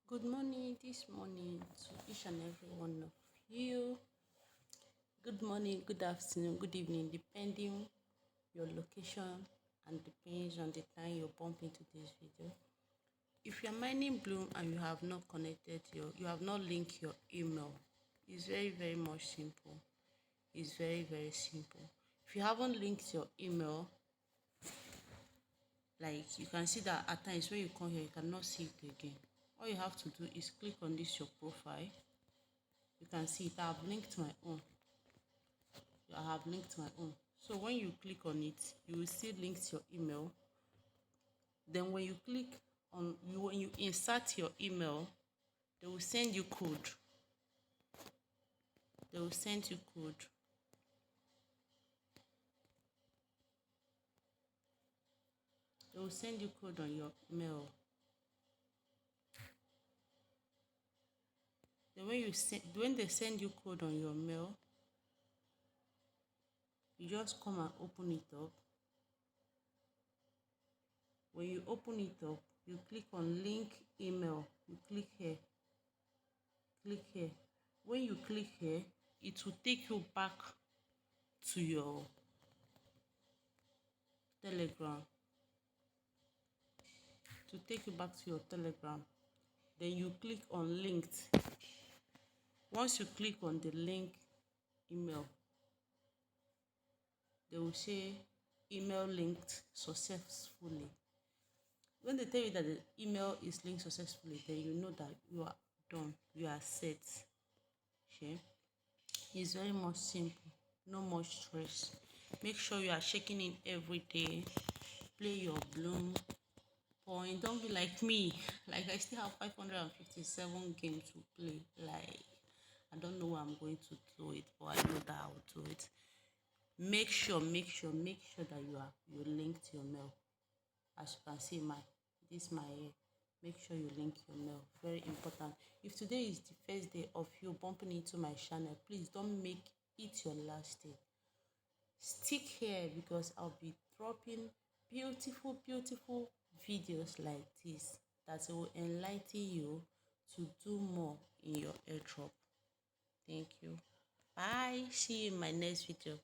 Good morning this morning to each and every one of you. Good morning, good afternoon, good evening, depending your location and depends on the time you bump into this video. If you're mining Bloom and you have not you have not linked your email, it's very much simple. It's very simple. If you haven't linked your email, like you can see that at times when you come here, you cannot see it again. All you have to do is click on this your profile. You can see it. I have linked my own. So when you click on it, you will see links your email. Then when you click on when you insert your email, they will send you code. They will send you code. They will send you code on your mail. Then when they send you code on your mail, you just come and open it up. When you open it up, you click on link email. You click here. Click here. When you click here, it will take you back to your Telegram. To take you back to your Telegram, then you click on linked. Once you click on the link email, they will say email linked successfully. When they tell you that the email is linked successfully, then you know that you are done, you are set. Okay? It's very much simple, no much stress. Make sure you are checking in every day. Play your Bloom point. Don't be like me. Like I still have 557 games to play. Like I don't know where I'm going to do it, but I know that I'll do it. Make sure that you linked your mail. As you can see, this my hair. Make sure you link your mail. Very important. If today is the first day of you bumping into my channel, please don't make it your last day. Stick here because I'll be dropping beautiful videos like this that will enlighten you to do more in your airdrop. Thank you. Bye. See you in my next video.